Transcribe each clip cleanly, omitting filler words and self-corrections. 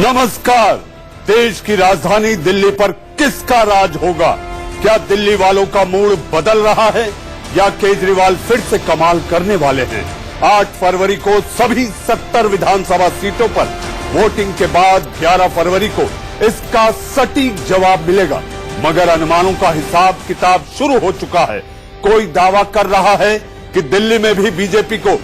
नमस्कार। देश की राजधानी दिल्ली पर किसका राज होगा? क्या दिल्ली वालों का मूड बदल रहा है या केजरीवाल फिर से कमाल करने वाले हैं? 8 फरवरी को सभी 70 विधानसभा सीटों पर वोटिंग के बाद 11 फरवरी को इसका सटीक जवाब मिलेगा। मगर अनुमानों का हिसाब किताब शुरू हो चुका है। कोई दावा कर रहा है कि दिल्ली में भी बीजेपी को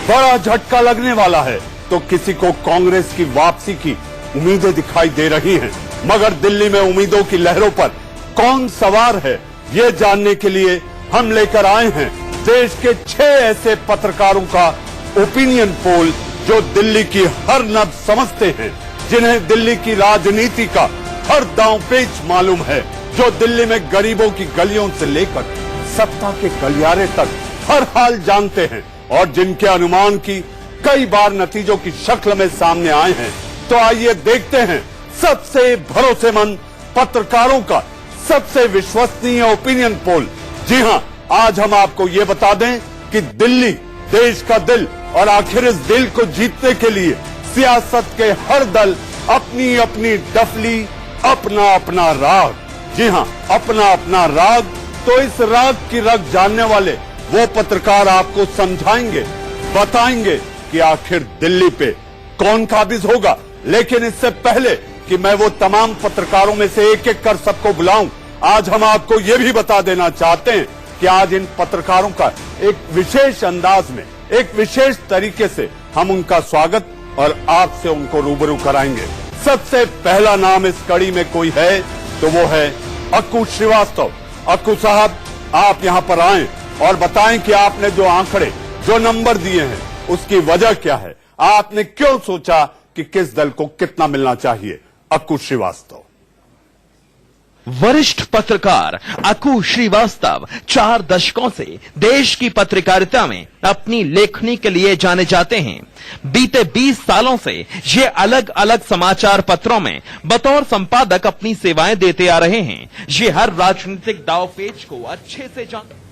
बड़ा झटका लगने वाला है, तो किसी को कांग्रेस की वापसी की उम्मीदें दिखाई दे रही हैं। मगर दिल्ली में उम्मीदों की लहरों पर कौन सवार है, ये जानने के लिए हम लेकर आए हैं देश के 6 ऐसे पत्रकारों का ओपिनियन पोल जो दिल्ली की हर नब्ज समझते हैं, जिन्हें दिल्ली की राजनीति का हर दांव पेच मालूम है, जो दिल्ली में गरीबों की गलियों से लेकर सत्ता के गलियारे तक हर हाल जानते हैं और जिनके अनुमान की कई बार नतीजों की शक्ल में सामने आए हैं। तो आइए देखते हैं सबसे भरोसेमंद पत्रकारों का सबसे विश्वसनीय ओपिनियन पोल। जी हां, आज हम आपको ये बता दें कि दिल्ली देश का दिल, और आखिर इस दिल को जीतने के लिए सियासत के हर दल अपनी अपनी डफली, अपना अपना राग। जी हां, अपना अपना राग। तो इस राग की रग जानने वाले वो पत्रकार आपको समझाएंगे, बताएंगे कि आखिर दिल्ली पे कौन काबिज होगा। लेकिन इससे पहले कि मैं वो तमाम पत्रकारों में से एक एक कर सबको बुलाऊं, आज हम आपको ये भी बता देना चाहते हैं कि आज इन पत्रकारों का एक विशेष अंदाज में, एक विशेष तरीके से हम उनका स्वागत और आपसे उनको रूबरू कराएंगे। सबसे पहला नाम इस कड़ी में कोई है तो वो है अक्कू श्रीवास्तव। अक्कू साहब, आप यहाँ पर आएं और बताएं कि आपने जो आंकड़े, जो नंबर दिए हैं, उसकी वजह क्या है? आपने क्यों सोचा कि किस दल को कितना मिलना चाहिए? अक्कू श्रीवास्तव। वरिष्ठ पत्रकार अक्कू श्रीवास्तव 4 दशकों से देश की पत्रकारिता में अपनी लेखनी के लिए जाने जाते हैं। बीते 20 सालों से ये अलग अलग समाचार पत्रों में बतौर संपादक अपनी सेवाएं देते आ रहे हैं। ये हर राजनीतिक दावपेच को अच्छे से जानते।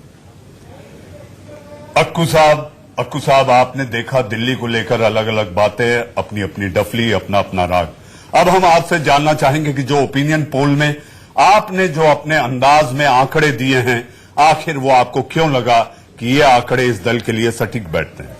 अक्कू साहब, आपने देखा दिल्ली को लेकर अलग अलग बातें, अपनी अपनी डफली, अपना अपना राग। अब हम आपसे जानना चाहेंगे कि जो ओपिनियन पोल में आपने जो अपने अंदाज में आंकड़े दिए हैं, आखिर वो आपको क्यों लगा कि ये आंकड़े इस दल के लिए सटीक बैठते हैं?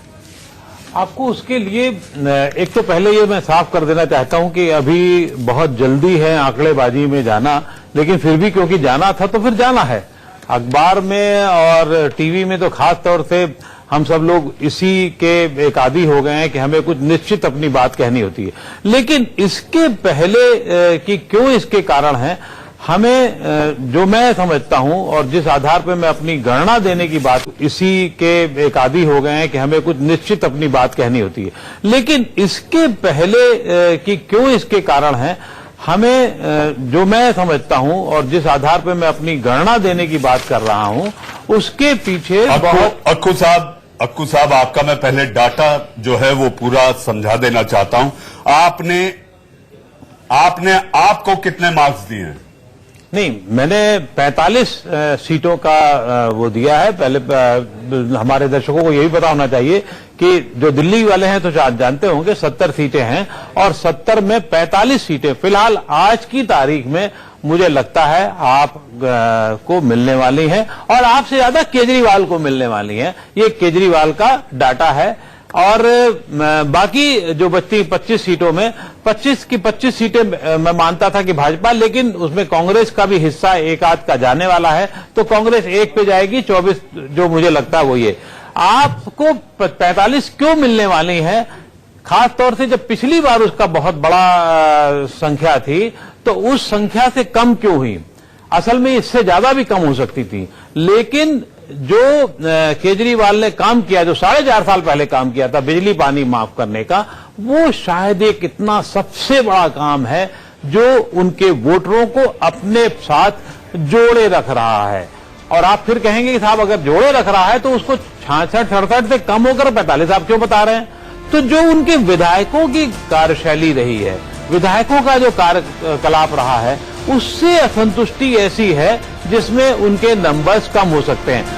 आपको उसके लिए एक तो पहले ये मैं साफ कर देना चाहता हूं कि अभी बहुत जल्दी है आंकड़ेबाजी में जाना, लेकिन फिर भी क्योंकि जाना था तो फिर जाना है। अखबार में और टीवी में तो खास तौर से हम सब लोग इसी के एक आदी हो गए हैं कि हमें कुछ निश्चित अपनी बात कहनी होती है। लेकिन इसके पहले कि क्यों इसके कारण है, हमें जो मैं समझता हूं और जिस आधार पर मैं अपनी गणना देने की बात, इसी के एक आदी हो गए हैं कि हमें कुछ निश्चित अपनी बात कहनी होती है। लेकिन इसके पहले कि क्यों इसके कारण है, हमें जो मैं समझता हूं और जिस आधार पर मैं अपनी गणना देने की बात कर रहा हूं, उसके पीछे बहुत। अक्कू साहब, आपका मैं पहले डाटा जो है वो पूरा समझा देना चाहता हूं। आपने आपको कितने मार्क्स दिए हैं? नहीं, मैंने 45 सीटों का वो दिया है। पहले हमारे दर्शकों को यही पता होना चाहिए कि जो दिल्ली वाले हैं तो जानते होंगे 70 सीटें हैं और 70 में 45 सीटें फिलहाल आज की तारीख में मुझे लगता है आप को मिलने वाली हैं, और आपसे ज्यादा केजरीवाल को मिलने वाली हैं। ये केजरीवाल का डाटा है। और बाकी जो बचती 25 सीटों में 25 की 25 सीटें मैं मानता था कि भाजपा, लेकिन उसमें कांग्रेस का भी हिस्सा एक आध का जाने वाला है, तो कांग्रेस 1 पे जाएगी। 24 जो मुझे लगता है वो ये। आपको 45 क्यों मिलने वाली है? खास तौर से जब पिछली बार उसका बहुत बड़ा संख्या थी, तो उस संख्या से कम क्यों हुई? असल में इससे ज्यादा भी कम हो सकती थी। लेकिन जो केजरीवाल ने काम किया, जो 4.5 साल पहले काम किया था बिजली पानी माफ करने का, वो शायद एक इतना सबसे बड़ा काम है जो उनके वोटरों को अपने साथ जोड़े रख रहा है। और आप फिर कहेंगे कि साहब अगर जोड़े रख रहा है तो उसको 66-68 से कम होकर 45 आप क्यों बता रहे हैं? तो जो उनके विधायकों की कार्यशैली रही है, विधायकों का जो कार्यकलाप रहा है, उससे असंतुष्टि ऐसी है जिसमें उनके नंबर्स कम हो सकते हैं।